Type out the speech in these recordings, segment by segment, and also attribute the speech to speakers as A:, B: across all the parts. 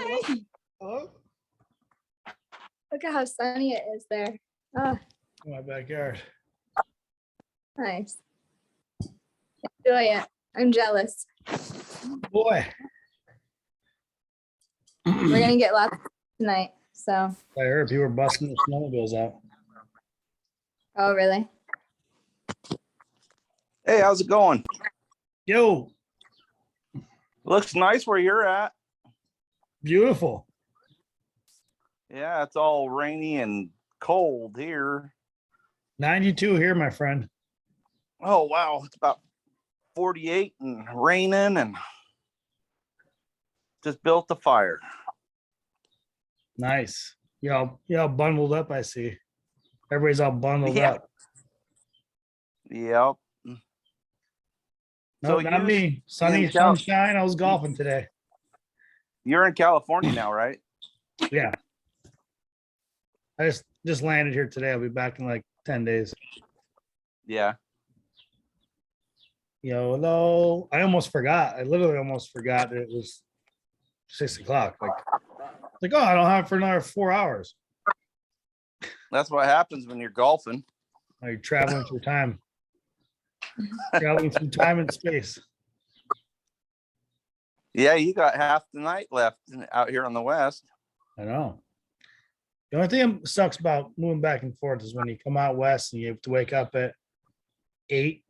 A: Hi.
B: Oh,
A: Look at how sunny it is there. Oh,
B: my backyard.
A: nice. Enjoy it. I'm jealous.
B: Boy,
A: We're gonna get lots tonight. So,
B: I heard people were busting their snowmobiles out.
A: oh really?
C: Hey, how's it going?
B: Yo,
C: Looks nice where you're at.
B: beautiful.
C: Yeah, it's all rainy and cold here.
B: 92 here, my friend.
C: Oh, wow. It's about 48 and raining and just built the fire.
B: Nice. You all bundled up, I see. Everybody's all bundled
C: Yeah.
B: up.
C: Yep.
B: No,
C: So
B: not
C: you-
B: me. Sunny
C: in Cal-
B: sunshine. I was golfing today.
C: You're in California now, right?
B: Yeah. I just landed here today. I'll be back in like 10 days.
C: Yeah.
B: YOLO. I almost forgot. I literally almost forgot that it was 6 o'clock. Like, oh, I don't have it for another 4 hours.
C: That's what happens when you're golfing.
B: Are you traveling through time? Traveling through time and space.
C: Yeah, you got half the night left out here on the west.
B: I know. The only thing that sucks about moving back and forth is when you come out west and you have to wake up at 8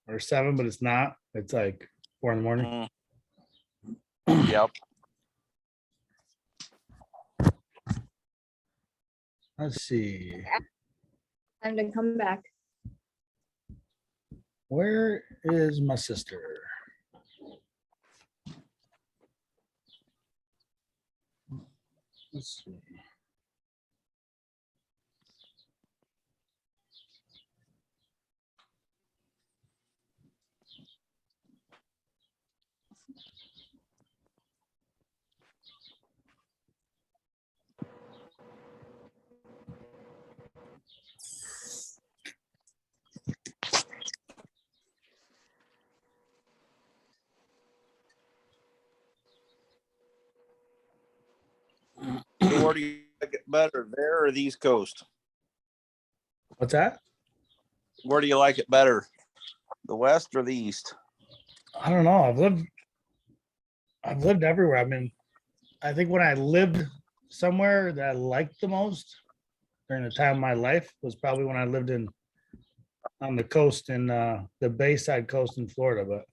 B: or 7, but it's not. It's like 4 in the morning.
C: Yep.
B: Let's see.
A: Time to come back.
B: Where is my sister? Let's see.
C: So where do you like it better, there or the East Coast?
B: What's that?
C: Where do you like it better, the West or the East?
B: I don't know. I've lived everywhere. I mean, I think when I lived somewhere that I liked the most during the time of my life was probably when I lived on the coast in the Bayside coast in Florida. But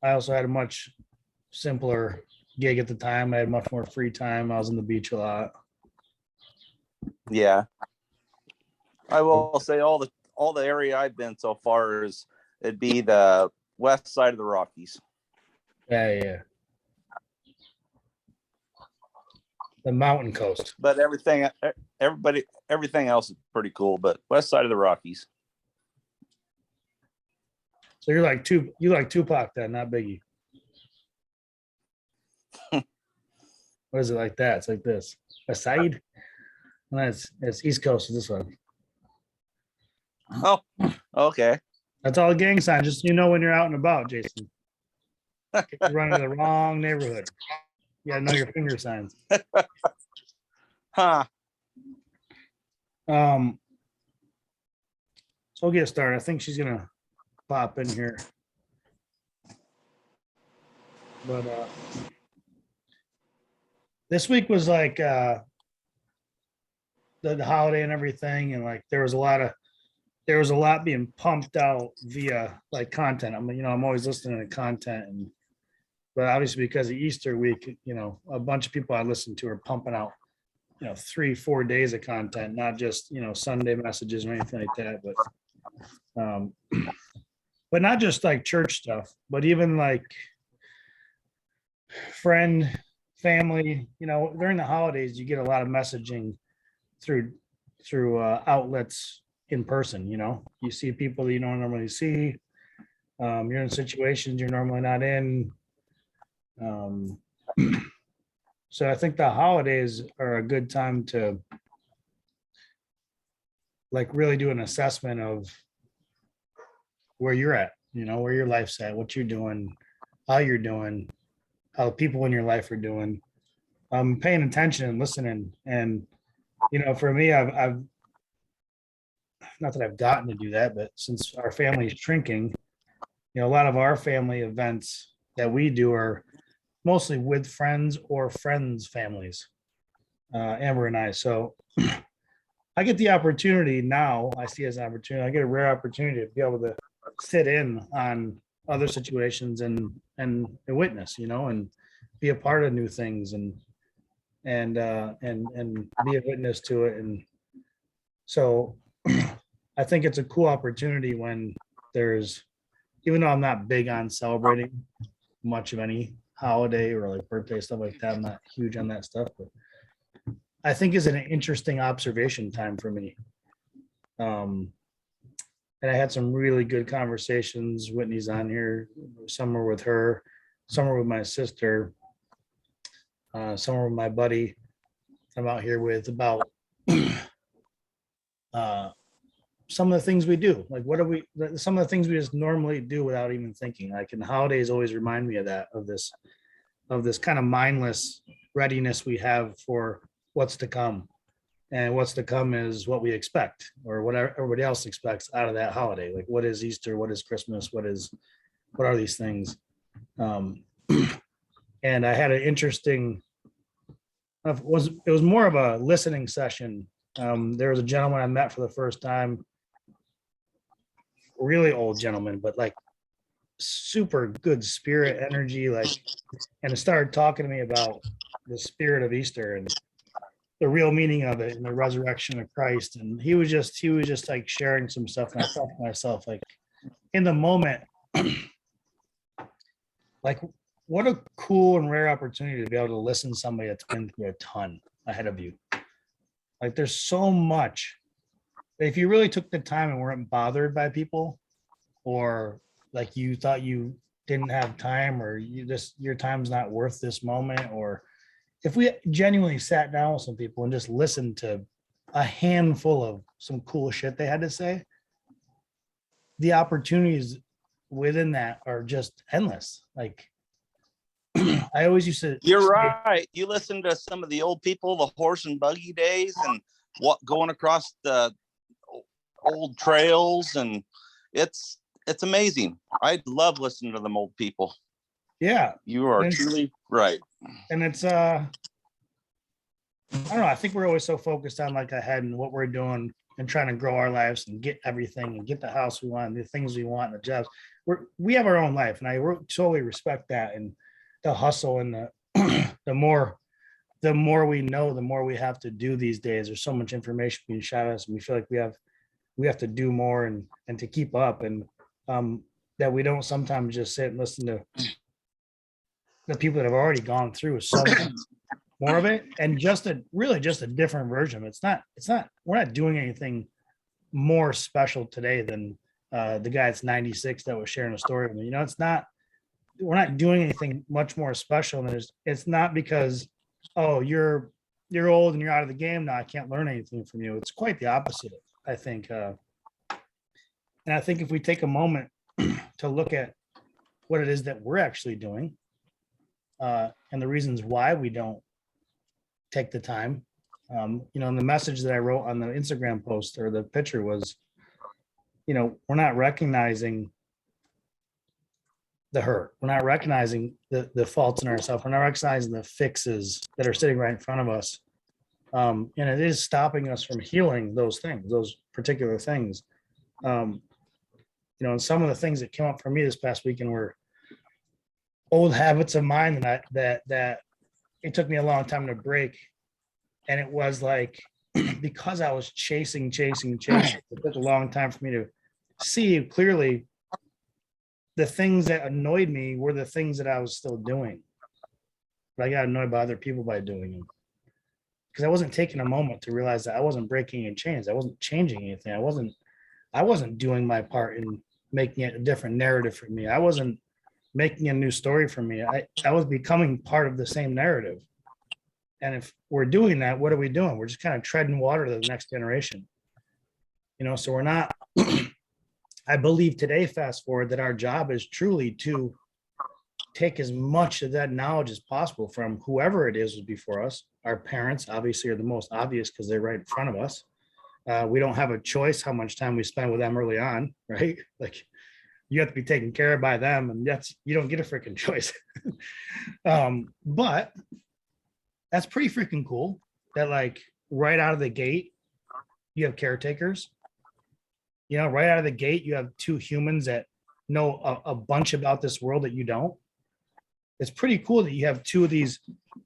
B: I also had a much simpler gig at the time. I had much more free time. I was on the beach a lot.
C: Yeah. I will say all the area I've been so far is it'd be the west side of the Rockies.
B: Yeah. The mountain coast.
C: But everything else is pretty cool. But west side of the Rockies.
B: So you like Tupac then, not Biggie. What is it like that? It's like this. A side? No, it's East Coast is this one.
C: Oh, okay.
B: That's all gang sign. Just when you're out and about, Jason. You're running to the wrong neighborhood. You gotta know your finger signs.
C: Huh.
B: So we'll get started. I think she's gonna pop in here. But this week was like the holiday and everything, and like there was a lot being pumped out via like content. I'm always listening to content, but obviously because of Easter week, a bunch of people I listen to are pumping out 3-4 days of content, not just Sunday messages or anything like that, but not just like church stuff, but even like friend, family. During the holidays you get a lot of messaging through outlets in person. You see people that you don't normally see. You're in situations you're normally not in. So I think the holidays are a good time to like really do an assessment of where you're at, where your life's at, what you're doing, how you're doing, how the people in your life are doing, paying attention and listening. And, for me, I've not that I've gotten to do that, but since our family is shrinking, a lot of our family events that we do are mostly with friends or friends' families, Amber and I. So I get the opportunity now, I see as an opportunity, I get a rare opportunity to be able to sit in on other situations and witness, and be a part of new things and be a witness to it. And so I think it's a cool opportunity when there's, even though I'm not big on celebrating much of any holiday or like birthday, stuff like that, I'm not huge on that stuff, but I think is an interesting observation time for me. And I had some really good conversations. Whitney's on here. Some were with her, some were with my sister, some were with my buddy I'm out here with about some of the things we do. Like some of the things we just normally do without even thinking. Like, and the holidays always remind me of that, of this kind of mindless readiness we have for what's to come. And what's to come is what we expect, or what everybody else expects out of that holiday. Like, what is Easter? What is Christmas? What are these things? And I had an interesting, it was more of a listening session. There was a gentleman I met for the first time, really old gentleman, but like super good spirit, energy, like, and it started talking to me about the spirit of Easter and the real meaning of it and the resurrection of Christ. And he was just like sharing some stuff. And I thought to myself, like, in the moment, like, what a cool and rare opportunity to be able to listen to somebody that's been through a ton ahead of you. Like, there's so much. If you really took the time and weren't bothered by people, or like you thought you didn't have time, or your time's not worth this moment, or if we genuinely sat down with some people and just listened to a handful of some cool shit they had to say, the opportunities within that are just endless. Like, I always used to.
C: You're right. You listen to some of the old people, the horse and buggy days, and what going across the old trails, and it's amazing. I love listening to them old people.
B: Yeah,
C: you are truly right.
B: And it's I don't know, I think we're always so focused on like ahead and what we're doing and trying to grow our lives and get everything and get the house we want, the things we want, the jobs. We have our own life, and I totally respect that, and the hustle and the more we know, the more we have to do these days. There's so much information being shot at us, and we feel like we have to do more and to keep up, and that we don't sometimes just sit and listen to the people that have already gone through so much more of it, and just a different version. It's not we're not doing anything more special today than the guy that's 96 that was sharing a story with me. We're not doing anything much more special. And it's not because, oh, you're old and you're out of the game now, I can't learn anything from you. It's quite the opposite, I think. And I think if we take a moment to look at what it is that we're actually doing, and the reasons why we don't take the time, and the message that I wrote on the Instagram post, or the picture, was, we're not recognizing the hurt. We're not recognizing the faults in ourselves. We're not recognizing the fixes that are sitting right in front of us. And it is stopping us from healing those things, those particular things. And some of the things that came up for me this past weekend were old habits of mine that it took me a long time to break. And it was like, because I was chasing, it took a long time for me to see clearly the things that annoyed me were the things that I was still doing. But I got annoyed by other people by doing them, because I wasn't taking a moment to realize that I wasn't breaking any chains. I wasn't changing anything. I wasn't doing my part in making it a different narrative for me. I wasn't making a new story for me. I was becoming part of the same narrative. And if we're doing that, what are we doing? We're just kind of treading water to the next generation. So we're not, I believe today, fast forward, that our job is truly to take as much of that knowledge as possible from whoever it is was before us. Our parents obviously are the most obvious because they're right in front of us. We don't have a choice how much time we spend with them early on, right? Like you have to be taken care of by them, and you don't get a freaking choice. But that's pretty freaking cool that like right out of the gate, you have caretakers. You know, right out of the gate, you have two humans that know a bunch about this world that you don't. It's pretty cool that you have two of these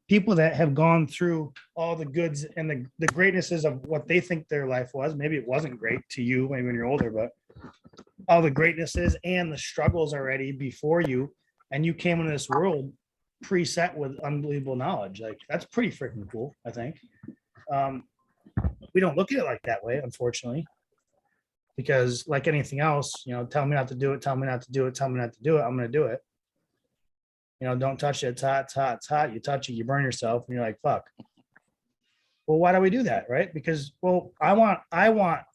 B: people that have gone through all the goods and the greatnesses of what they think their life was. Maybe it wasn't great to you, maybe when you're older, but all the greatnesses and the struggles already before you. And you came into this world preset with unbelievable knowledge. Like that's pretty freaking cool, I think. We don't look at it like that way, unfortunately, because like anything else, you know, tell me not to do it, tell me not to do it, tell me not to do it, I'm going to do it. You know, don't touch it. It's hot, it's hot, it's hot. You touch it, you burn yourself, and you're like, fuck. Well, why do we do that, right? Because, well, I want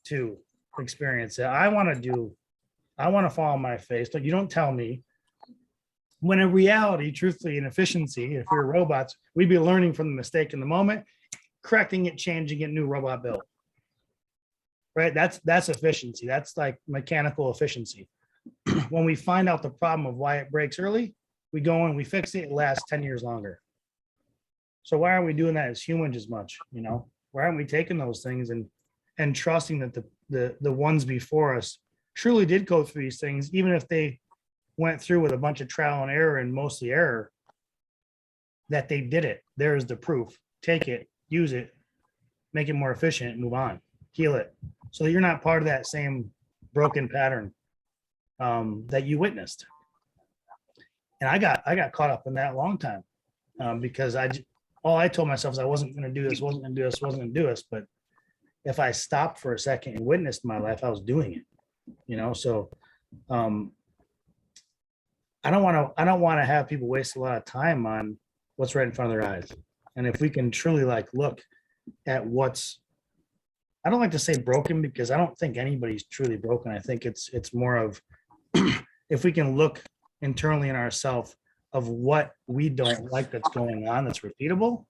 B: to experience it. I want to fall on my face. But you don't tell me. When in reality, truthfully, in efficiency, if we were robots, we'd be learning from the mistake in the moment, correcting it, changing it, new robot built. Right? That's efficiency. That's like mechanical efficiency. When we find out the problem of why it breaks early, we go and we fix it, it lasts 10 years longer. So why aren't we doing that as humans as much? You know, why aren't we taking those things and trusting that the ones before us truly did go through these things, even if they went through with a bunch of trial and error and mostly error, that they did it. There's the proof. Take it, use it, make it more efficient, move on, heal it. So you're not part of that same broken pattern that you witnessed. And I got caught up in that a long time because all I told myself is I wasn't going to do this, wasn't going to do this, wasn't going to do this. But if I stopped for a second and witnessed my life, I was doing it, you know? So I don't want to have people waste a lot of time on what's right in front of their eyes. And if we can truly like look at I don't like to say broken because I don't think anybody's truly broken. I think it's more of if we can look internally in ourselves of what we don't like that's going on that's repeatable,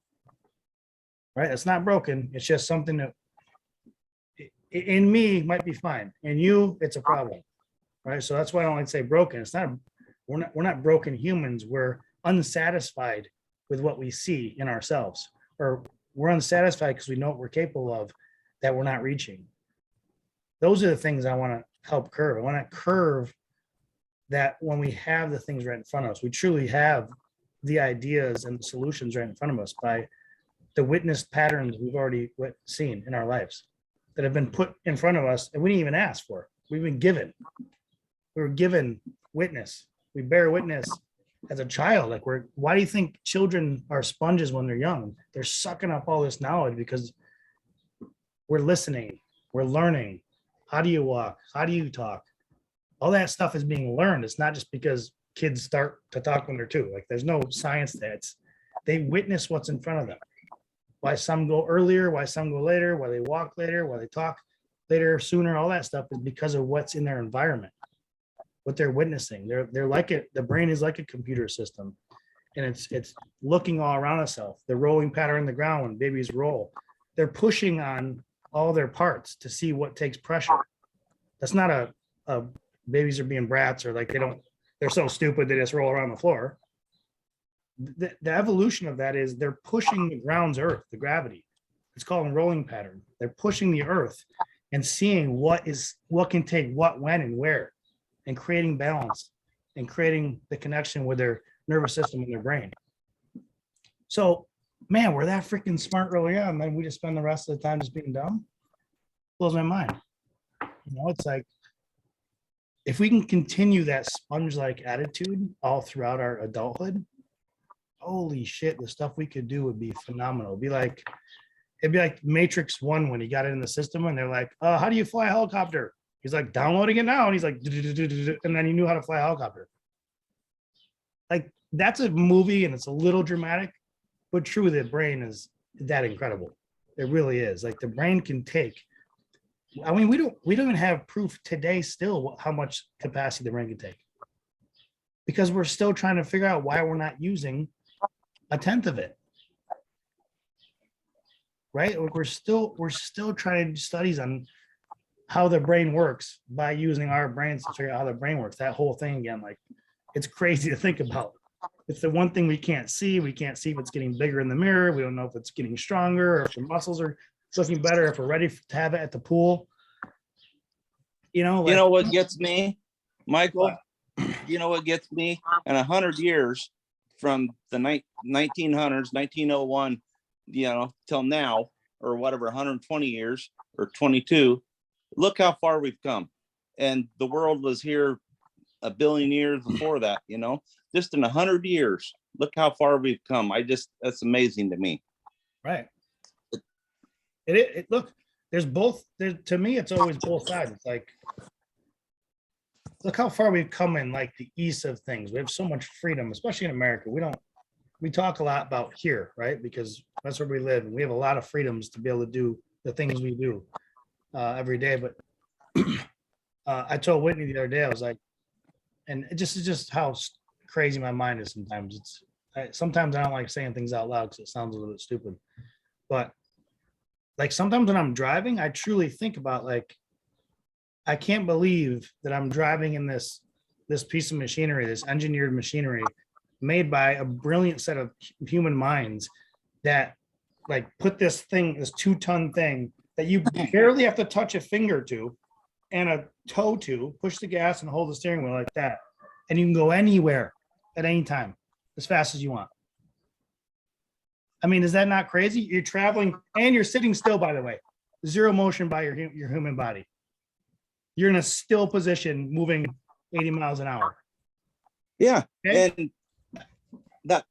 B: right? It's not broken. It's just something that in me might be fine. In you, it's a problem, right? So that's why I don't like to say broken. It's not, we're not broken humans. We're unsatisfied with what we see in ourselves, or we're unsatisfied because we know what we're capable of that we're not reaching. Those are the things I want to help curve. I want to curve that when we have the things right in front of us, we truly have the ideas and the solutions right in front of us by the witnessed patterns we've already seen in our lives that have been put in front of us and we didn't even ask for. We've been given. We were given witness. We bear witness as a child. Like why do you think children are sponges when they're young? They're sucking up all this knowledge because we're listening, we're learning. How do you walk? How do you talk? All that stuff is being learned. It's not just because kids start to talk when they're 2. Like there's no science to it. They witness what's in front of them. Why some go earlier, why some go later, why they walk later, why they talk later, sooner, all that stuff is because of what's in their environment, what they're witnessing. They're like it. The brain is like a computer system, and it's looking all around itself. The rolling pattern in the ground when babies roll, they're pushing on all their parts to see what takes pressure. That's not a babies are being brats or like they're so stupid they just roll around the floor. The evolution of that is they're pushing the ground's earth, the gravity. It's called a rolling pattern. They're pushing the earth and seeing what can take what, when, and where, and creating balance and creating the connection with their nervous system and their brain. So, man, we're that freaking smart early on, then we just spend the rest of the time just being dumb. Blows my mind. You know, it's like if we can continue that sponge-like attitude all throughout our adulthood, holy shit, the stuff we could do would be phenomenal. It'd be like Matrix 1 when he got it in the system and they're like, how do you fly a helicopter? He's like, downloading it now. And he's like, and then he knew how to fly a helicopter. Like that's a movie and it's a little dramatic, but true, the brain is that incredible. It really is. Like the brain can take, I mean, we don't even have proof today still how much capacity the brain can take. because we're still trying to figure out why we're not using a tenth of it. Right? Like we're still trying to do studies on how the brain works by using our brains to figure out how the brain works. That whole thing again, like it's crazy to think about. It's the one thing we can't see. We can't see if it's getting bigger in the mirror. We don't know if it's getting stronger or if the muscles are looking better, if we're ready to have it at the pool. You know,
C: You know what gets me, Michael? You know what gets me? In 100 years from the 1900s, 1901, you know, till now, or whatever, 120 years or 22, look how far we've come. And the world was here a billion years before that, you know, just in 100 years, look how far we've come. That's amazing to me.
B: Right. Look, there's both. There, to me, it's always both sides. It's like, look how far we've come in like the east of things. We have so much freedom, especially in America. We talk a lot about here, right? Because that's where we live, and we have a lot of freedoms to be able to do the things we do every day. But I told Whitney the other day, I was like, and it's just how crazy my mind is sometimes. Sometimes I don't like saying things out loud because it sounds a little bit stupid. But like sometimes when I'm driving, I truly think about like, I can't believe that I'm driving in this piece of machinery, this engineered machinery made by a brilliant set of human minds that like put this 2-ton thing that you barely have to touch a finger to and a toe to, push the gas and hold the steering wheel like that. And you can go anywhere at any time as fast as you want. I mean, is that not crazy? You're traveling and you're sitting still, by the way, zero motion by your human body. You're in a still position moving 80 miles an hour.
C: Yeah.
B: Okay?
C: And that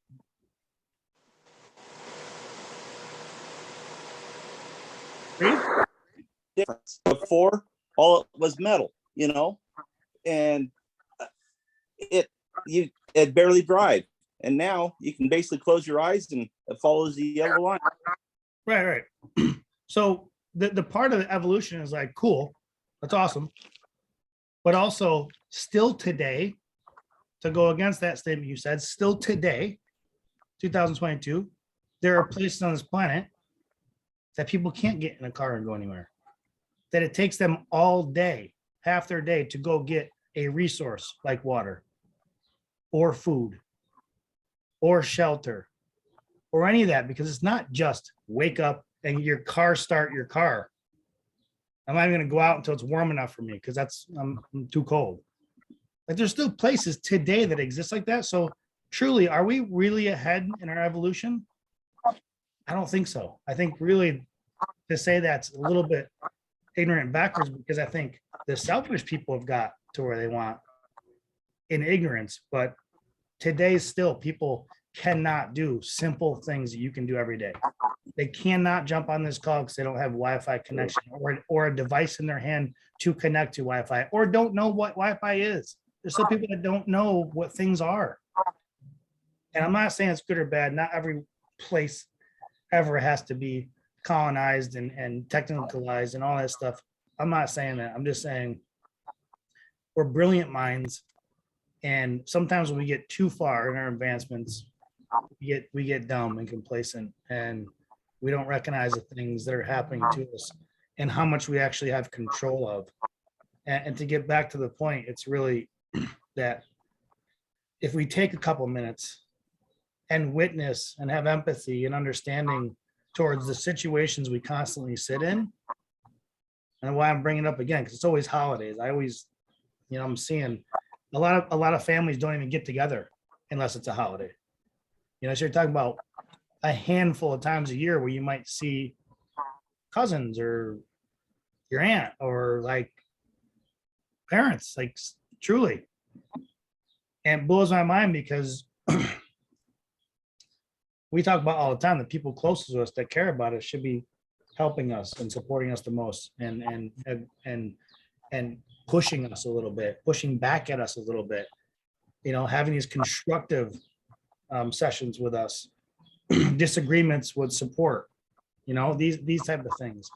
C: difference before, all it was metal, you know, and it barely drive. And now you can basically close your eyes and it follows the yellow line.
B: Right. So the part of the evolution is like, cool, that's awesome. But also still today, to go against that statement you said, still today, 2022, there are places on this planet that people can't get in a car and go anywhere. That it takes them all day, half their day, to go get a resource like water or food or shelter or any of that, because it's not just wake up and start your car. I'm not even going to go out until it's warm enough for me because I'm too cold. Like there's still places today that exist like that. So truly, are we really ahead in our evolution? I don't think so. I think really to say that's a little bit ignorant and backwards, because I think the selfish people have got to where they want in ignorance. But today still people cannot do simple things that you can do every day. They cannot jump on this call because they don't have Wi-Fi connection or a device in their hand to connect to Wi-Fi, or don't know what Wi-Fi is. There's still people that don't know what things are. And I'm not saying it's good or bad. Not every place ever has to be colonized and technicalized and all that stuff. I'm not saying that. I'm just saying we're brilliant minds. And sometimes when we get too far in our advancements, we get dumb and complacent, and we don't recognize the things that are happening to us and how much we actually have control of. And to get back to the point, it's really that if we take a couple minutes and witness and have empathy and understanding towards the situations we constantly sit in, and why I'm bringing it up again, because it's always holidays. I always, I'm seeing a lot of families don't even get together unless it's a holiday. So you're talking about a handful of times a year where you might see cousins or your aunt or like parents, like truly. And it blows my mind because we talk about all the time that people closest to us that care about us should be helping us and supporting us the most and pushing us a little bit, pushing back at us a little bit, having these constructive sessions with us, disagreements with support, these type of things.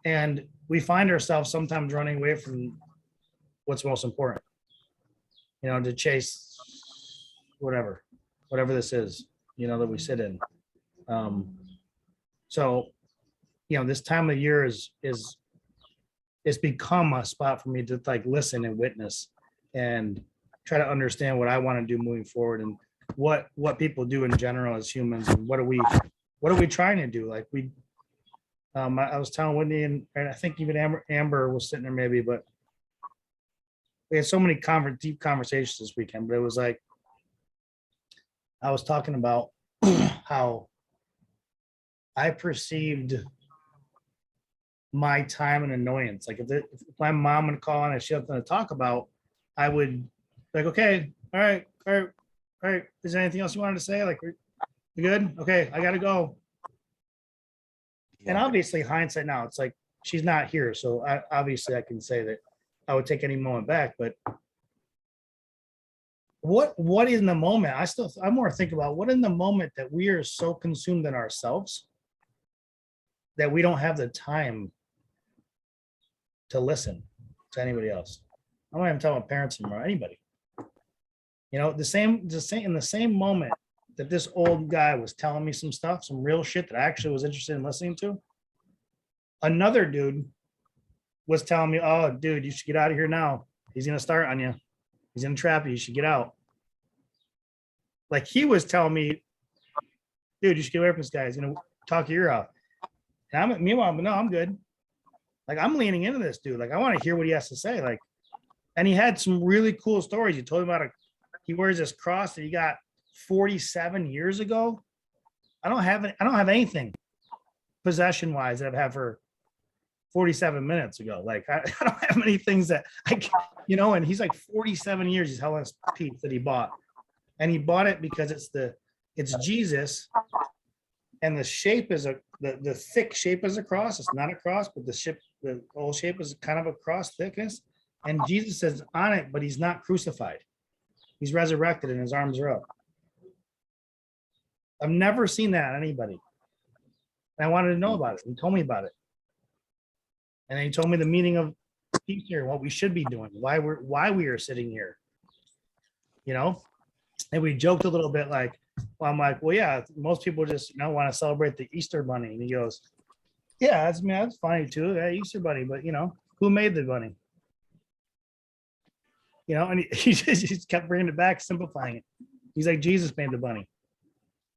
B: And we find ourselves sometimes running away from what's most important, to chase whatever this is, that we sit in. So, this time of year is it's become a spot for me to like listen and witness and try to understand what I want to do moving forward and what people do in general as humans and what are we trying to do? Like I was telling Whitney and I think even Amber was sitting there maybe, but we had so many deep conversations this weekend, but it was like, I was talking about how I perceived my time and annoyance. Like if my mom would call and she had something to talk about, I would like, okay, all right. Is there anything else you wanted to say? Like, you good? Okay, I gotta go. And obviously hindsight now, it's like, she's not here. So obviously I can say that I would take any moment back, but what in the moment, I more think about what in the moment that we are so consumed in ourselves that we don't have the time to listen to anybody else. I'm not even talking about parents anymore, anybody. The same in the same moment that this old guy was telling me some stuff, some real shit that I actually was interested in listening to, another dude was telling me, oh, dude, you should get out of here now. He's going to start on you. He's going to trap you. You should get out. Like he was telling me, dude, you should get away from this guy. He's going to talk your ear out. And meanwhile, no, I'm good. Like I'm leaning into this dude. Like I want to hear what he has to say. Like, and he had some really cool stories. He told me about he wears this cross that he got 47 years ago. I don't have anything possession wise that I've had for 47 minutes ago. Like I don't have many things that and he's like 47 years he's held this piece that he bought. And he bought it because it's Jesus. And the shape is the thick shape is a cross. It's not a cross, but the whole shape is kind of a cross thickness. And Jesus is on it, but he's not crucified. He's resurrected and his arms are up. I've never seen that on anybody. And I wanted to know about it. He told me about it. And then he told me the meaning of being here, what we should be doing, why we are sitting here. And we joked a little bit like, well, I'm like, well, yeah, most people just want to celebrate the Easter bunny. And he goes, yeah, that's funny too, that Easter bunny, but who made the bunny? And he just kept bringing it back, simplifying it. He's like, Jesus made the bunny.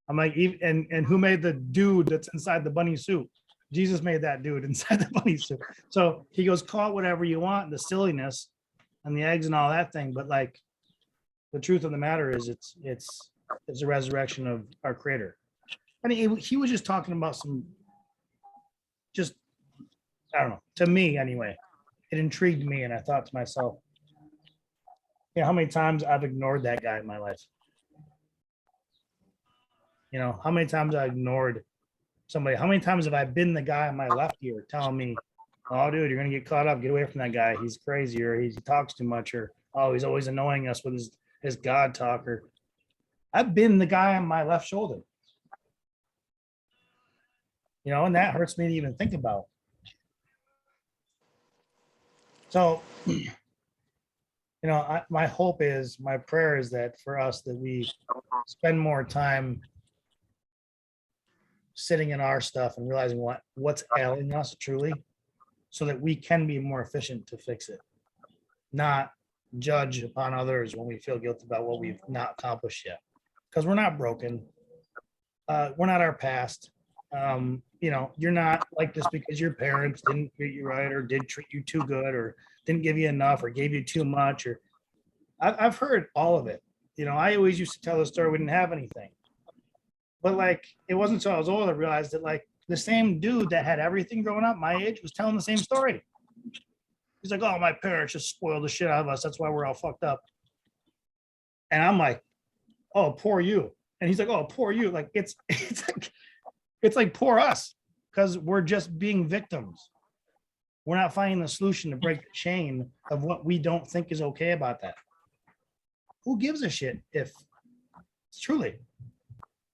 B: I'm like, and who made the dude that's inside the bunny suit? Jesus made that dude inside the bunny suit. So he goes, call it whatever you want, the silliness and the eggs and all that thing. But like, the truth of the matter is it's a resurrection of our creator. And he was just talking about I don't know, to me anyway, it intrigued me. And I thought to myself, how many times I've ignored that guy in my life? How many times I ignored somebody? How many times have I been the guy on my left ear telling me, oh, dude, you're going to get caught up. Get away from that guy. He's crazy, or he talks too much, or, oh, he's always annoying us with his God talker. I've been the guy on my left shoulder. And that hurts me to even think about. So, my hope is, my prayer is that for us, that we spend more time sitting in our stuff and realizing what's ailing us truly, so that we can be more efficient to fix it, not judge upon others when we feel guilty about what we've not accomplished yet, because we're not broken. We're not our past. You're not like this because your parents didn't treat you right, or did treat you too good, or didn't give you enough, or gave you too much. Or I've heard all of it. I always used to tell the story we didn't have anything, but like it wasn't until I was older I realized that like the same dude that had everything growing up my age was telling the same story. He's like, oh, my parents just spoiled the shit out of us. That's why we're all fucked up. And I'm like, oh, poor you. And he's like, oh, poor you. Like it's like poor us, because we're just being victims. We're not finding the solution to break the chain of what we don't think is okay about that. Who gives a shit if it's truly?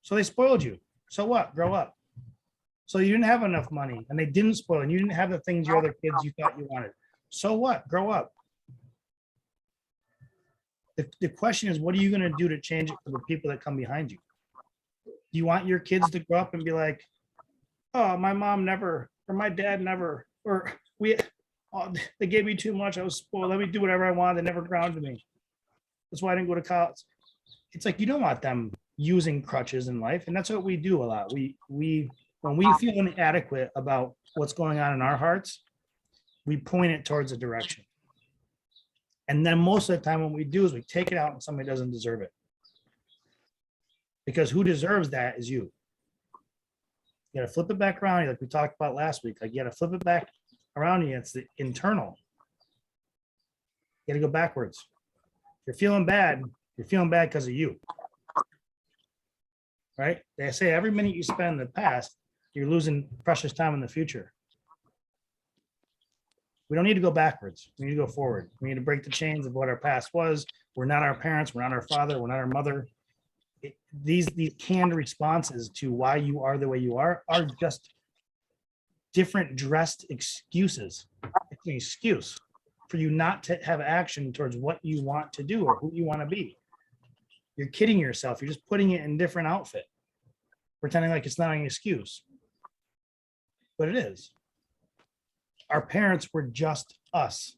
B: So they spoiled you. So what? Grow up. So you didn't have enough money and they didn't spoil, and you didn't have the things your other kids you thought you wanted. So what? Grow up. The question is, what are you going to do to change it for the people that come behind you? Do you want your kids to grow up and be like, oh, my mom never, or my dad never, or they gave me too much. I was spoiled. Let me do whatever I want. They never grounded me. That's why I didn't go to college. It's like, you don't want them using crutches in life. And that's what we do a lot. When we feel inadequate about what's going on in our hearts, we point it towards a direction. And then most of the time what we do is we take it out and somebody doesn't deserve it. Because who deserves that is you. You gotta flip it back around, like we talked about last week. Like, you gotta flip it back around you. It's the internal. You gotta go backwards. If you're feeling bad because of you. Right? They say every minute you spend in the past, you're losing precious time in the future. We don't need to go backwards. We need to go forward. We need to break the chains of what our past was. We're not our parents. We're not our father. We're not our mother. These canned responses to why you are the way you are just different dressed excuses. It's an excuse for you not to have action towards what you want to do or who you want to be. You're kidding yourself. You're just putting it in different outfit, pretending like it's not an excuse. But it is. Our parents were just us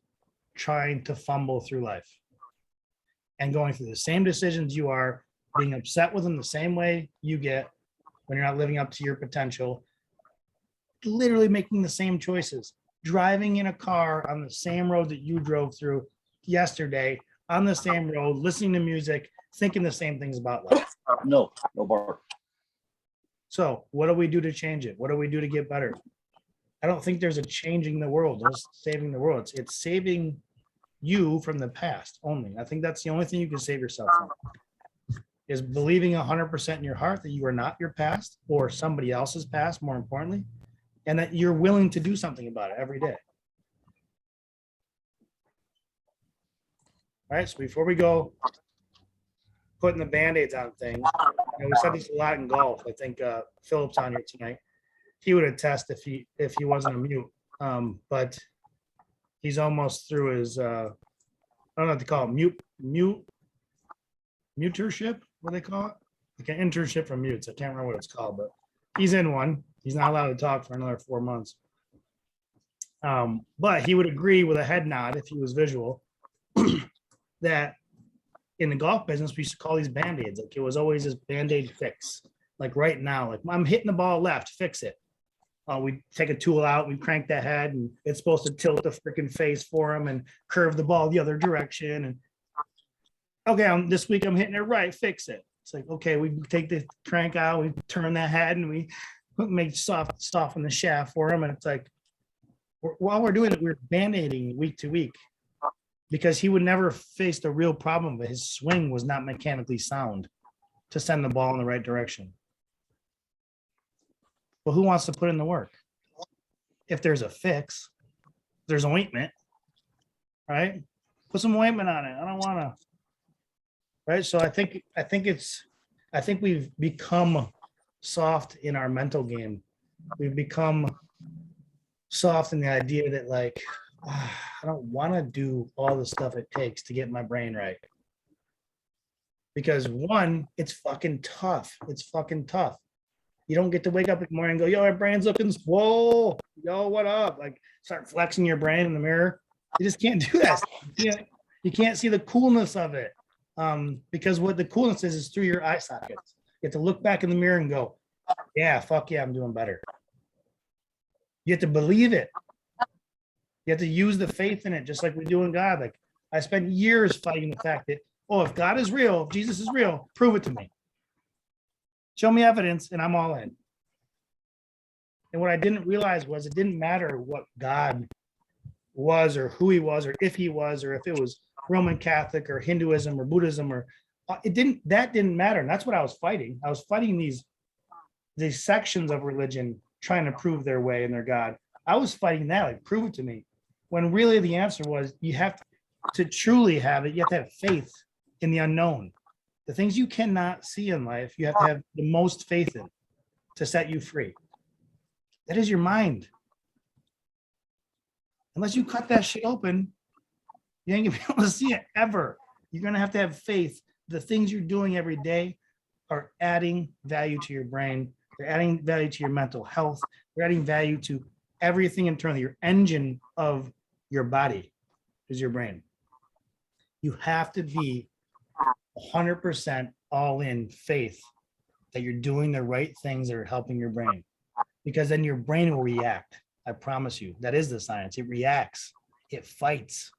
B: trying to fumble through life and going through the same decisions you are, being upset with them the same way you get when you're not living up to your potential, literally making the same choices, driving in a car on the same road that you drove through yesterday, on the same road, listening to music, thinking the same things about life.
C: No bark.
B: So what do we do to change it? What do we do to get better? I don't think there's a changing the world, there's saving the world. It's saving you from the past only. I think that's the only thing you can save yourself from, is believing 100% in your heart that you are not your past or somebody else's past, more importantly, and that you're willing to do something about it every day. All right, so before we go putting the Band-Aids on things, we said this a lot in golf. I think Philip's on here tonight. He would attest if he wasn't a mute, but he's almost through his I don't know what to call it, mutership, what they call it, like an internship for mutes. I can't remember what it's called, but he's in one. He's not allowed to talk for another 4 months. But he would agree with a head nod if he was visual that in the golf business we used to call these Band-Aids. Like, it was always this Band-Aid fix. Like right now, like, I'm hitting the ball left, fix it. We take a tool out, we crank the head, and it's supposed to tilt the freaking face for him and curve the ball the other direction. And okay, this week I'm hitting it right, fix it. It's like, okay, we take the crank out, we turn the head, and we make soften the shaft for him. And it's like, while we're doing it, we're Band-Aiding week to week, because he would never face the real problem, but his swing was not mechanically sound to send the ball in the right direction. Well, who wants to put in the work? If there's a fix, there's ointment, right? Put some ointment on it. I don't want to, right? So I think we've become soft in our mental game. We've become soft in the idea that, like, I don't want to do all the stuff it takes to get my brain right. Because one, it's fucking tough. It's fucking tough. You don't get to wake up in the morning and go, yo, my brain's looking swole. Yo, what up? Like, start flexing your brain in the mirror. You just can't do that. You can't see the coolness of it. Because what the coolness is through your eye sockets. You have to look back in the mirror and go, yeah, fuck yeah, I'm doing better. You have to believe it. You have to use the faith in it, just like we do in God. Like, I spent years fighting the fact that, oh, if God is real, if Jesus is real, prove it to me. Show me evidence and I'm all in. And what I didn't realize was it didn't matter what God was or who he was or if he was or if it was Roman Catholic or Hinduism or Buddhism or that didn't matter. And that's what I was fighting. I was fighting these sections of religion trying to prove their way and their God. I was fighting that, like, prove it to me. When really the answer was, you have to truly have it. You have to have faith in the unknown. The things you cannot see in life, you have to have the most faith in to set you free. That is your mind. Unless you cut that shit open, you ain't gonna be able to see it ever. you're going to have faith. The things you're doing every day are adding value to your brain. They're adding value to your mental health. They're adding value to everything internally. Your engine of your body is your brain. You have to be 100% all in faith that you're doing the right things that are helping your brain, because then your brain will react. I promise you, that is the science. It reacts, it fights,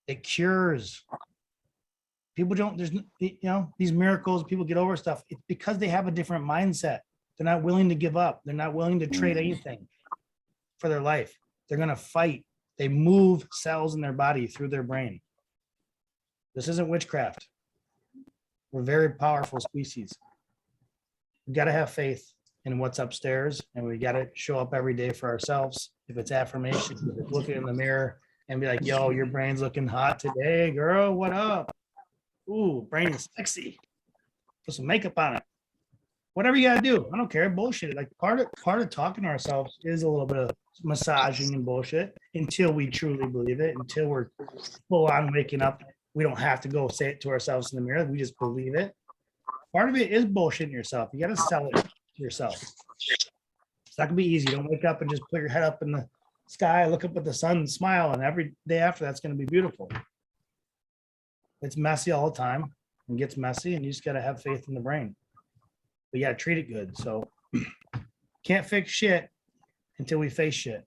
B: it cures. People don't, there's, these miracles, people get over stuff. It's because they have a different mindset. They're not willing to give up. They're not willing to trade anything for their life. They're going to fight. They move cells in their body through their brain. This isn't witchcraft. We're a very powerful species. We got to have faith in what's upstairs, and we got to show up every day for ourselves. If it's affirmations, if it's looking in the mirror and be like, yo, your brain's looking hot today, girl, what up? Ooh, brain is sexy. Put some makeup on it. Whatever you gotta do. I don't care. Bullshit. Like part of talking to ourselves is a little bit of massaging and bullshit until we truly believe it, until we're full on waking up. We don't have to go say it to ourselves in the mirror. We just believe it. Part of it is bullshitting yourself. You got to sell it to yourself. It's not gonna be easy. Don't wake up and just put your head up in the sky, look up at the sun, and smile, and every day after that's gonna be beautiful. It's messy all the time and gets messy, and you just got to have faith in the brain. But you got to treat it good. So can't fix shit until we face shit.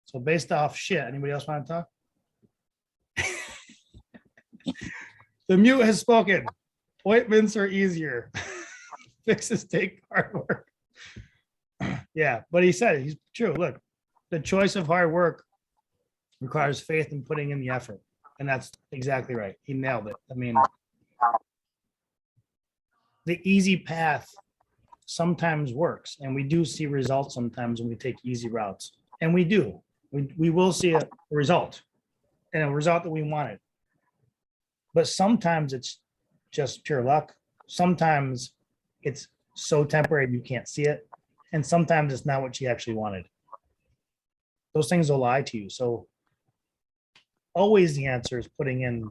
B: So based off shit, anybody else want to talk? The mute has spoken. Ointments are easier. Fixes take hard work. Yeah, but he said it. He's true. Look, the choice of hard work requires faith in putting in the effort. And that's exactly right. He nailed it. I mean, the easy path sometimes works, and we do see results sometimes when we take easy routes. And we do. We will see a result, and a result that we wanted. But sometimes it's just pure luck. Sometimes it's so temporary you can't see it. And sometimes it's not what you actually wanted. Those things will lie to you. So always the answer is putting in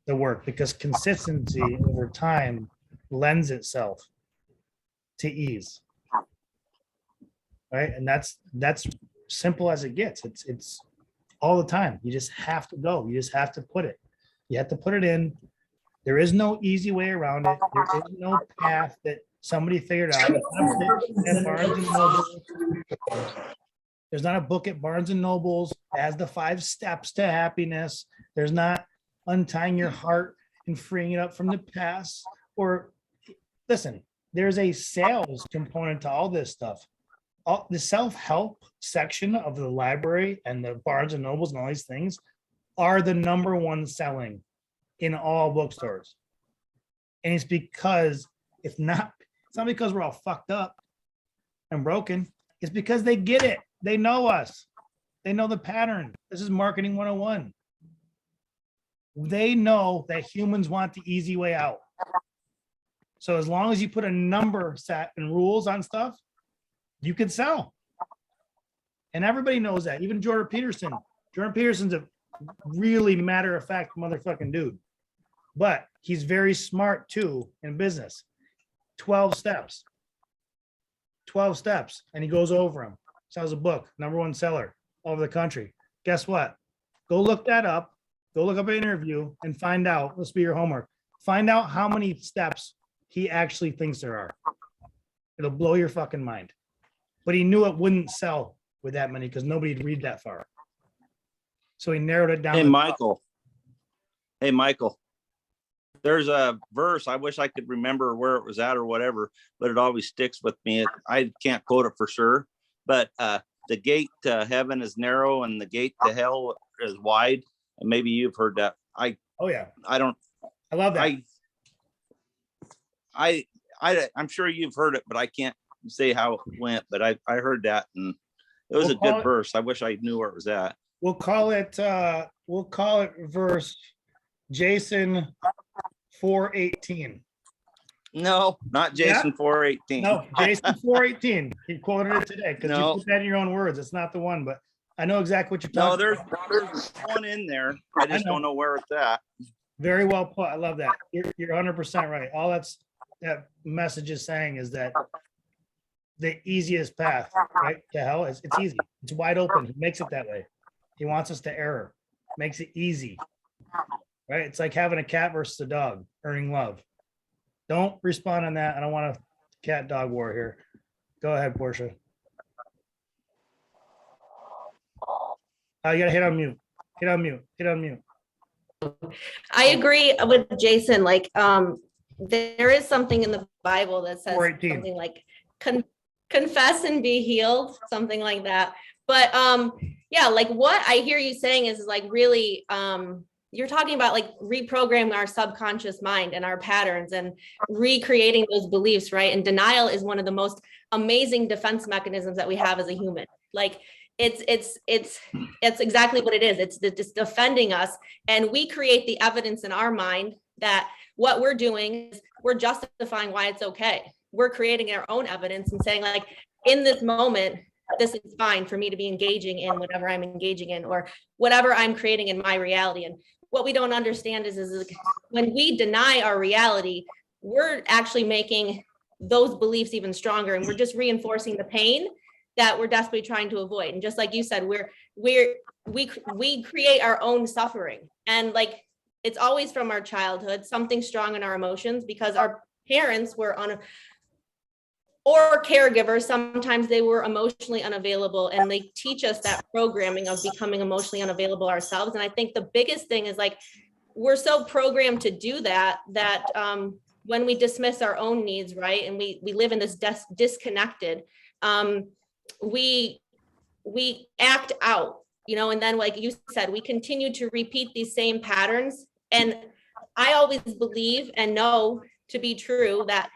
B: the work, because consistency over time lends itself to ease. Right? And that's simple as it gets. It's all the time. You just have to go. You just have to put it. You have to put it in. There is no easy way around it. There is no path that somebody figured out. There's not a book at Barnes and Nobles that has the 5 steps to happiness. There's not untying your heart and freeing it up from the past. Or listen, there's a sales component to all this stuff. All the self-help section of the library and the Barnes and Nobles and all these things are the #1 selling in all bookstores. And it's because it's not because we're all fucked up and broken. It's because they get it. They know us. They know the pattern. This is marketing 101. They know that humans want the easy way out. So as long as you put a number set and rules on stuff, you can sell. And everybody knows that. Even Jordan Peterson. Jordan Peterson's a really matter-of-fact motherfucking dude. But he's very smart too in business. 12 steps. 12 steps. And he goes over them. Sells a book, #1 seller all over the country. Guess what? Go look that up. Go look up an interview and find out. Let's be your homework. Find out how many steps he actually thinks there are. It'll blow your fucking mind. But he knew it wouldn't sell with that many because nobody'd read that far. So he narrowed it down.
C: Hey, Michael. Hey, Michael. There's a verse. I wish I could remember where it was at or whatever, but it always sticks with me. I can't quote it for sure, but the gate to heaven is narrow and the gate to hell is wide. And maybe you've heard that.
B: Oh yeah.
C: I
B: love that.
C: I'm sure you've heard it, but I can't say how it went, but I heard that and it was a good verse. I wish I knew where it was at.
B: We'll call it verse Jason 4:18.
C: No, not Jason 4:18.
B: No, Jason 4:18. He quoted it today because
C: No.
B: you put that in your own words. It's not the one, but I know exactly what you're
C: No,
B: talking
C: there's
B: about.
C: there's one in there. I just
B: know.
C: don't know where it's at.
B: Very well put. I love that. You're 100% right. All that message is saying is that the easiest path, right, to hell is it's easy. It's wide open. He makes it that way. He wants us to error. Makes it easy. Right? It's like having a cat versus a dog, earning love. Don't respond on that. I don't want a cat dog war here. Go ahead, Portia. You gotta hit on mute. Hit on mute. Hit on mute.
D: I agree with Jason. Like, there is something in the Bible that says
B: 4:18.
D: something like confess and be healed, something like that. But yeah, like what I hear you saying is like really, you're talking about like reprogramming our subconscious mind and our patterns and recreating those beliefs, right? And denial is one of the most amazing defense mechanisms that we have as a human. Like it's exactly what it is. It's defending us, and we create the evidence in our mind that what we're doing is we're justifying why it's okay. We're creating our own evidence and saying like, in this moment, this is fine for me to be engaging in whatever I'm engaging in or whatever I'm creating in my reality. And what we don't understand is when we deny our reality, we're actually making those beliefs even stronger, and we're just reinforcing the pain that we're desperately trying to avoid. And just like you said, we create our own suffering, and like it's always from our childhood, something strong in our emotions, because our parents were or caregivers, sometimes they were emotionally unavailable, and they teach us that programming of becoming emotionally unavailable ourselves. And I think the biggest thing is like, we're so programmed to do that, when we dismiss our own needs, right? And we live in this disconnected, we act out, and then like you said, we continue to repeat these same patterns. And I always believe and know to be true that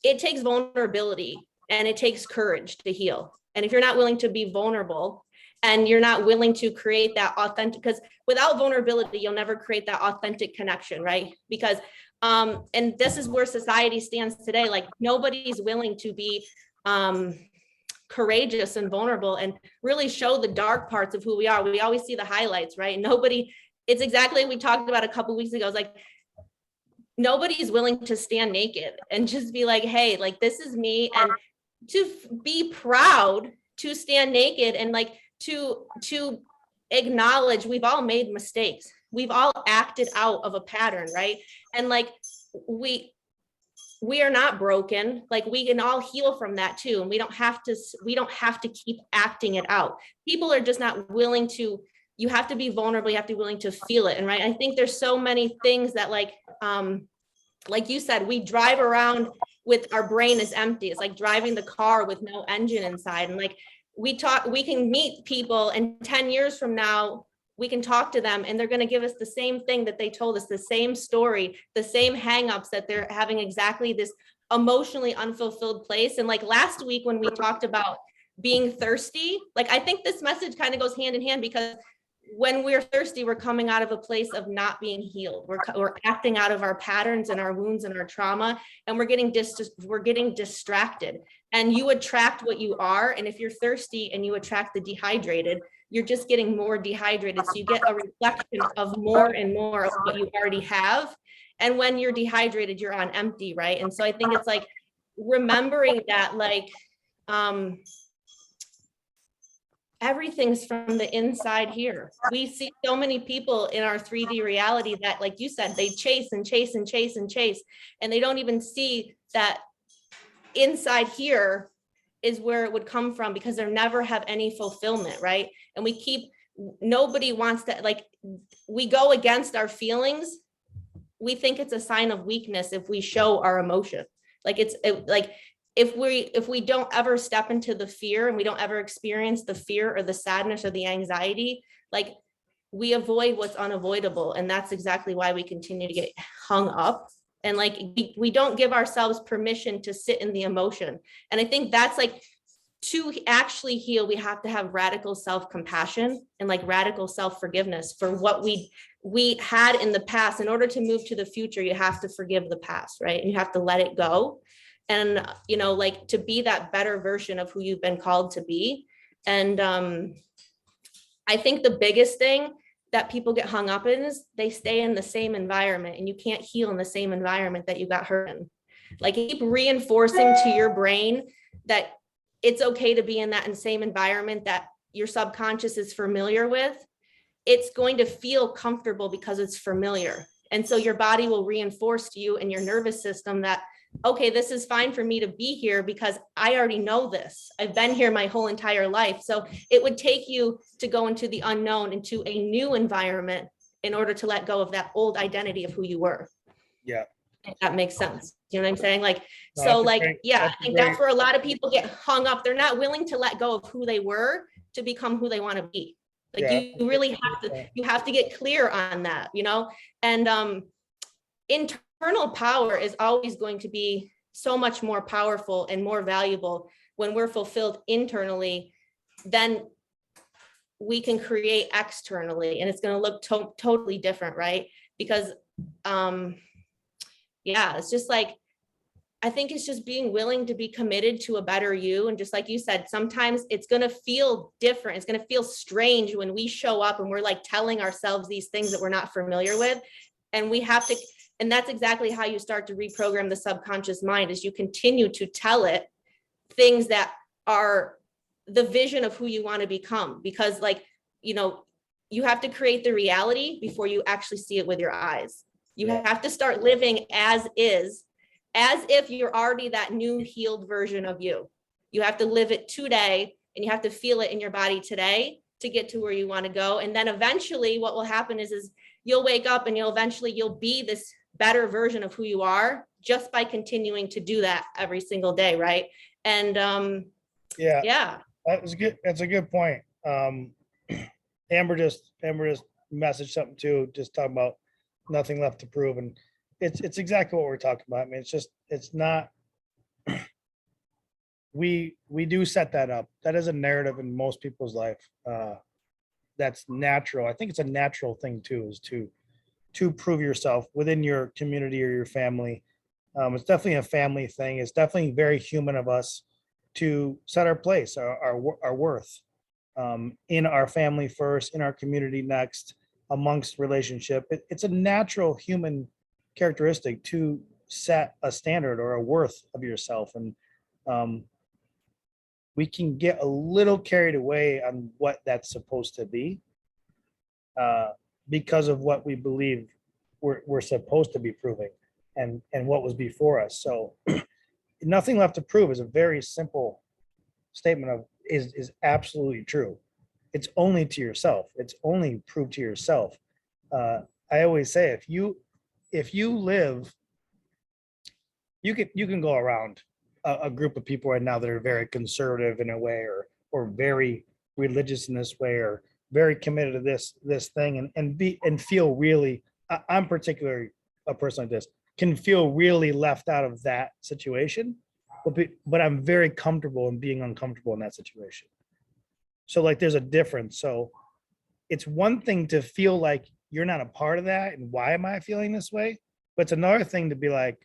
D: it takes vulnerability and it takes courage to heal. And if you're not willing to be vulnerable and you're not willing to create that authentic, because without vulnerability, you'll never create that authentic connection, right? Because, and this is where society stands today. Like nobody's willing to be courageous and vulnerable and really show the dark parts of who we are. We always see the highlights, right? It's exactly what we talked about a couple of weeks ago. It's like, nobody's willing to stand naked and just be like, hey, like this is me, and to be proud to stand naked and like to acknowledge we've all made mistakes. We've all acted out of a pattern, right? And like we are not broken. Like we can all heal from that too. And we don't have to keep acting it out. People are just not willing to. You have to be vulnerable. You have to be willing to feel it. And right, I think there's so many things that like you said, we drive around with our brain is empty. It's like driving the car with no engine inside. And like we can meet people, and 10 years from now, we can talk to them and they're going to give us the same thing that they told us, the same story, the same hangups, that they're having exactly this emotionally unfulfilled place. And like last week when we talked about being thirsty, like I think this message kind of goes hand in hand, because when we're thirsty, we're coming out of a place of not being healed. We're acting out of our patterns and our wounds and our trauma, and we're getting distracted. And you attract what you are. And if you're thirsty and you attract the dehydrated, you're just getting more dehydrated. So you get a reflection of more and more of what you already have. And when you're dehydrated, you're on empty, right? And so I think it's like remembering that, like, everything's from the inside here. We see so many people in our 3D reality that, like you said, they chase and chase and chase and chase, and they don't even see that inside here is where it would come from, because they never have any fulfillment, right? And nobody wants to, like, we go against our feelings. We think it's a sign of weakness if we show our emotion. Like if we don't ever step into the fear, and we don't ever experience the fear or the sadness or the anxiety, like we avoid what's unavoidable. And that's exactly why we continue to get hung up. And like, we don't give ourselves permission to sit in the emotion. And I think that's like, to actually heal, we have to have radical self-compassion and like radical self-forgiveness for what we had in the past. In order to move to the future, you have to forgive the past, right? And you have to let it go. And, like to be that better version of who you've been called to be. And I think the biggest thing that people get hung up in is they stay in the same environment, and you can't heal in the same environment that you got hurt in. Like, keep reinforcing to your brain that it's okay to be in that same environment that your subconscious is familiar with. It's going to feel comfortable because it's familiar. And so your body will reinforce to you and your nervous system that, okay, this is fine for me to be here because I already know this. I've been here my whole entire life. So it would take you to go into the unknown, into a new environment, in order to let go of that old identity of who you were.
B: Yeah.
D: If that makes sense. You know what I'm saying? Like,
B: No,
D: so
B: that's a
D: like,
B: great-
D: yeah,
B: that's
D: I
B: a
D: think
B: great-
D: that's where a lot of people get hung up. They're not willing to let go of who they were to become who they want to be. Like,
B: Yeah,
D: you really have to, you have to get clear on that, you know? And internal power is always going to be so much more powerful and more valuable when we're fulfilled internally than we can create externally. And it's going to look totally different, right? Because yeah, it's just like, I think it's just being willing to be committed to a better you. And just like you said, sometimes it's going to feel different. It's going to feel strange when we show up and we're like telling ourselves these things that we're not familiar with. And we have to, and that's exactly how you start to reprogram the subconscious mind, is you continue to tell it things that are the vision of who you want to become. Because, like, you know, you have to create the reality before you actually see it with your eyes. You have to start living as is, as if you're already that new healed version of you. You have to live it today, and you have to feel it in your body today to get to where you want to go. And then eventually what will happen is you'll wake up and you'll be this better version of who you are, just by continuing to do that every single day. Right. And yeah,
B: that was good. That's a good point. Amber just messaged something too, just talking about nothing left to prove. And it's exactly what we're talking about. I mean, it's not, we do set that up. That is a narrative in most people's life. That's natural. I think it's a natural thing too, is to prove yourself within your community or your family. It's definitely a family thing. It's definitely very human of us to set our place, our worth, in our family first, in our community next, amongst relationship. It's a natural human characteristic to set a standard or a worth of yourself. And we can get a little carried away on what that's supposed to be, because of what we believe we're supposed to be proving, and what was before us. So nothing left to prove is a very simple statement of is absolutely true. It's only to yourself. It's only proved to yourself. I always say, if you live, you can go around a group of people right now that are very conservative in a way, or very religious in this way, or very committed to this thing, and feel really, I'm particularly a person like this, can feel really left out of that situation, but I'm very comfortable in being uncomfortable in that situation. So like, there's a difference. So it's one thing to feel like you're not a part of that, and why am I feeling this way? But it's another thing to be like,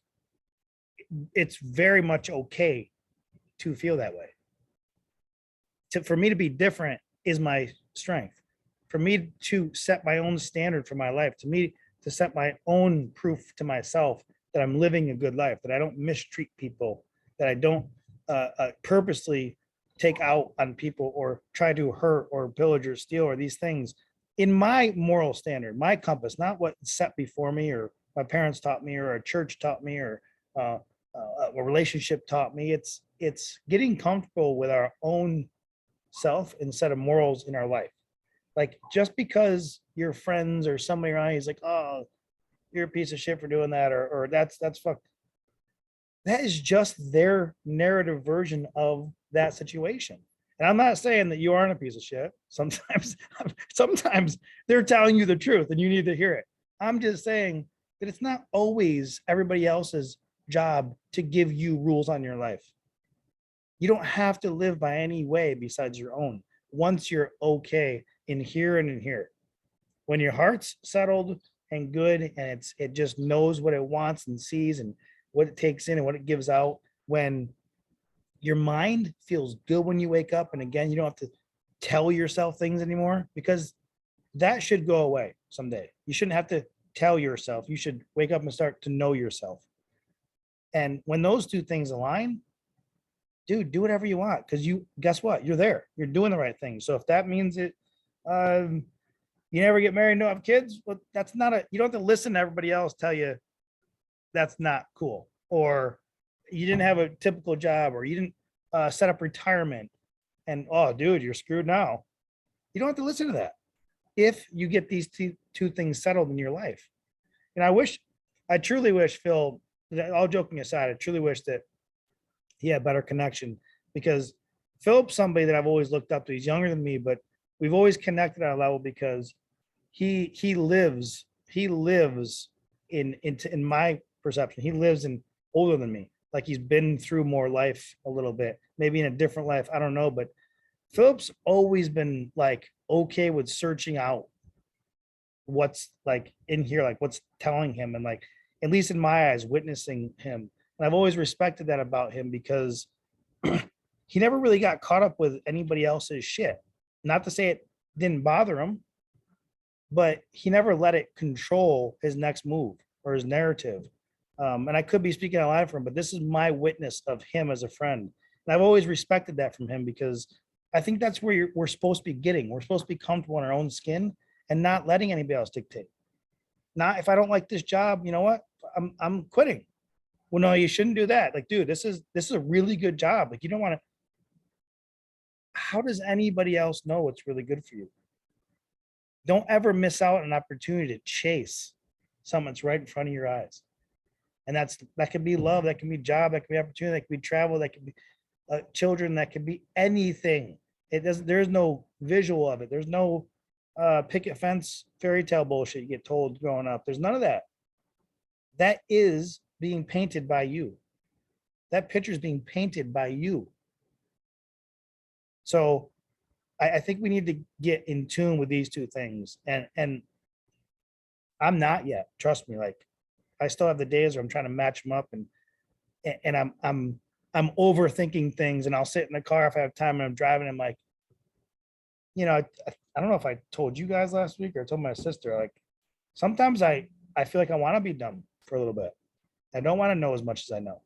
B: it's very much okay to feel that way. For me to be different is my strength. For me to set my own standard for my life, to me to set my own proof to myself that I'm living a good life, that I don't mistreat people, that I don't purposely take out on people or try to hurt or pillage or steal or these things, in my moral standard, my compass, not what's set before me or my parents taught me or a church taught me or a relationship taught me. It's getting comfortable with our own self and set of morals in our life. Like, just because your friends or somebody around you is like, oh, you're a piece of shit for doing that, or that's fucked. That is just their narrative version of that situation. And I'm not saying that you aren't a piece of shit. Sometimes they're telling you the truth and you need to hear it. I'm just saying that it's not always everybody else's job to give you rules on your life. You don't have to live by any way besides your own, once you're okay in here and in here. When your heart's settled and good, and it just knows what it wants and sees and what it takes in and what it gives out, when your mind feels good when you wake up, and again, you don't have to tell yourself things anymore, because that should go away someday. You shouldn't have to tell yourself. You should wake up and start to know yourself. And when those two things align, dude, do whatever you want, because you guess what? You're there. You're doing the right thing. So if that means it, you never get married, don't have kids, well, that's not a, you don't have to listen to everybody else tell you that's not cool, or you didn't have a typical job, or you didn't set up retirement, and oh, dude, you're screwed now. You don't have to listen to that if you get these two things settled in your life. And I truly wish, Phil, all joking aside, I truly wish that he had better connection, because Philip's somebody that I've always looked up to. He's younger than me, but we've always connected on a level because he lives in my perception. He lives in older than me. Like he's been through more life a little bit, maybe in a different life. I don't know, but Philip's always been like okay with searching out what's like in here, like what's telling him, and like, at least in my eyes, witnessing him. And I've always respected that about him, because he never really got caught up with anybody else's shit. Not to say it didn't bother him, but he never let it control his next move or his narrative. And I could be speaking out loud for him, but this is my witness of him as a friend. And I've always respected that from him, because I think that's where we're supposed to be getting. We're supposed to be comfortable in our own skin and not letting anybody else dictate. Not, if I don't like this job, you know what? I'm quitting. Well, no, you shouldn't do that. Like, dude, this is a really good job. Like, you don't want to. How does anybody else know what's really good for you? Don't ever miss out on an opportunity to chase something that's right in front of your eyes. And that could be love, that can be job, that can be opportunity, that can be travel, that can be children, that can be anything. There's no visual of it. There's no picket fence fairy tale bullshit you get told growing up. There's none of that. That is being painted by you. That picture is being painted by you. So I think we need to get in tune with these two things. And I'm not yet, trust me. Like, I still have the days where I'm trying to match them up, and I'm overthinking things, and I'll sit in the car if I have time and I'm driving. I'm like, I don't know if I told you guys last week or I told my sister, like, sometimes I feel like I want to be dumb for a little bit. I don't want to know as much as I know.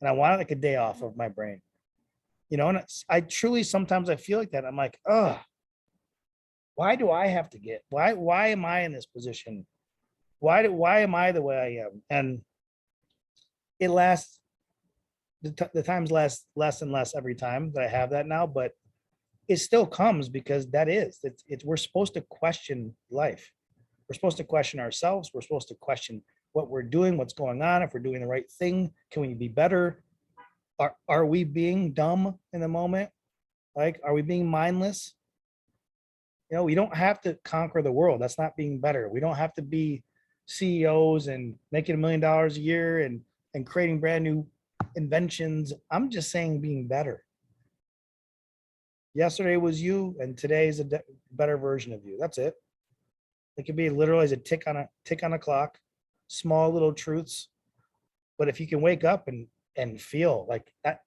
B: And I want like a day off of my brain, and I truly, sometimes I feel like that. I'm like, oh, why do I have to why am I in this position? Why am I the way I am? And it lasts, the times last less and less every time that I have that now, but it still comes, because we're supposed to question life. We're supposed to question ourselves. We're supposed to question what we're doing, what's going on, if we're doing the right thing. Can we be better? Are we being dumb in the moment? Like, are we being mindless? We don't have to conquer the world. That's not being better. We don't have to be CEOs and making $1 million a year and creating brand new inventions. I'm just saying being better. Yesterday was you, and today is a better version of you. That's it. It could be literally as a tick on a clock, small little truths. But if you can wake up and feel like that,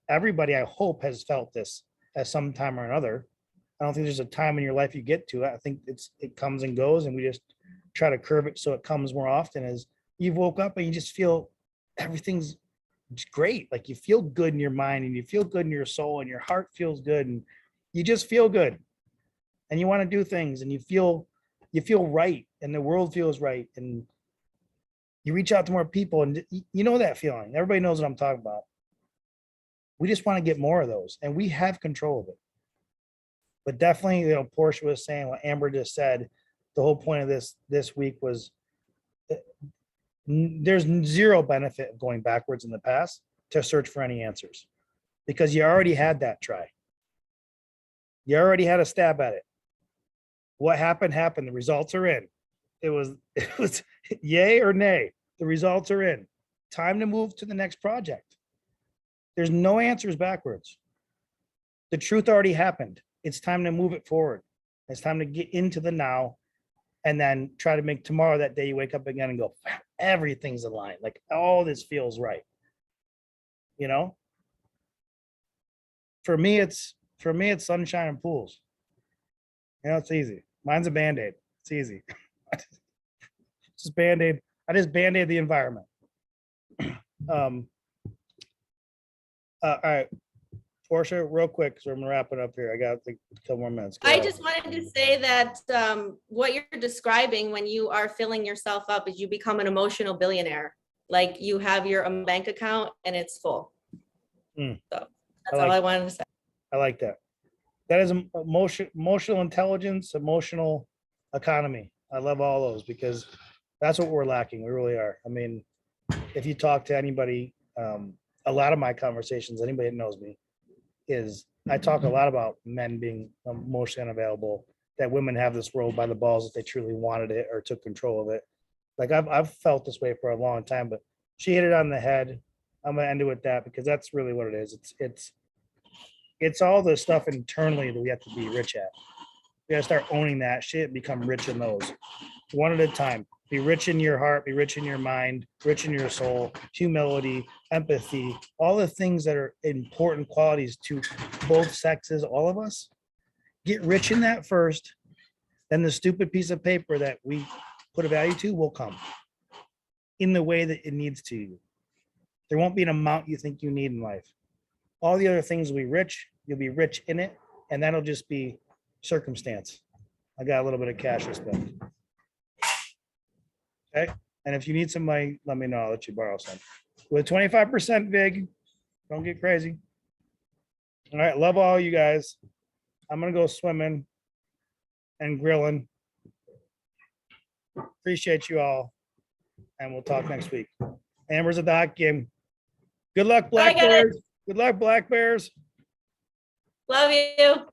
B: everybody, I hope, has felt this at some time or another. I don't think there's a time in your life you get to it. I think it comes and goes, and we just try to curve it so it comes more often. As you've woke up and you just feel everything's great. Like, you feel good in your mind, and you feel good in your soul, and your heart feels good, and you just feel good, and you want to do things, and you feel right, and the world feels right, and you reach out to more people, and you know that feeling. Everybody knows what I'm talking about. We just want to get more of those, and we have control of it. But definitely, Portia was saying what Amber just said. The whole point of this week was there's zero benefit of going backwards in the past to search for any answers, because you already had that try. You already had a stab at it. What happened. The results are in. It was yay or nay. The results are in. Time to move to the next project. There's no answers backwards. The truth already happened. It's time to move it forward. It's time to get into the now, and then try to make tomorrow that day you wake up again and go, everything's aligned. Like, all this feels right. For me, it's sunshine and pools. You know, it's easy. Mine's a Band-Aid. It's easy. Just Band-Aid. I just Band-Aid the environment. All right. Portia, real quick, because we're gonna wrap it up here. I got a couple more minutes. Go
D: I
B: ahead.
D: just wanted to say that what you're describing when you are filling yourself up is you become an emotional billionaire. Like you have your own bank account and it's full.
B: Mm.
D: So that's
B: I like
D: all I wanted to say.
B: I like that. That is emotional intelligence, emotional economy. I love all those because that's what we're lacking. We really are. I mean, if you talk to anybody, a lot of my conversations, anybody that knows me, is I talk a lot about men being emotionally unavailable, that women have this world by the balls if they truly wanted it or took control of it. Like I've felt this way for a long time, but she hit it on the head. I'm gonna end it with that because that's really what it is. It's all the stuff internally that we have to be rich at. We gotta start owning that shit, become rich in those. One at a time. Be rich in your heart, be rich in your mind, rich in your soul, humility, empathy, all the things that are important qualities to both sexes, all of us. Get rich in that first, then the stupid piece of paper that we put a value to will come in the way that it needs to you. There won't be an amount you think you need in life. All the other things will be rich, you'll be rich in it, and that'll just be circumstance. I got a little bit of cash to spend. Okay, and if you need some money, let me know. I'll let you borrow some. With 25% VIG, don't get crazy. All right, love all you guys. I'm gonna go swimming and grilling. Appreciate you all, and we'll talk next week. Amber's at the hockey game. Good luck, Black
D: Bye, guys.
B: Bears. Good luck, Black Bears.
D: Love you.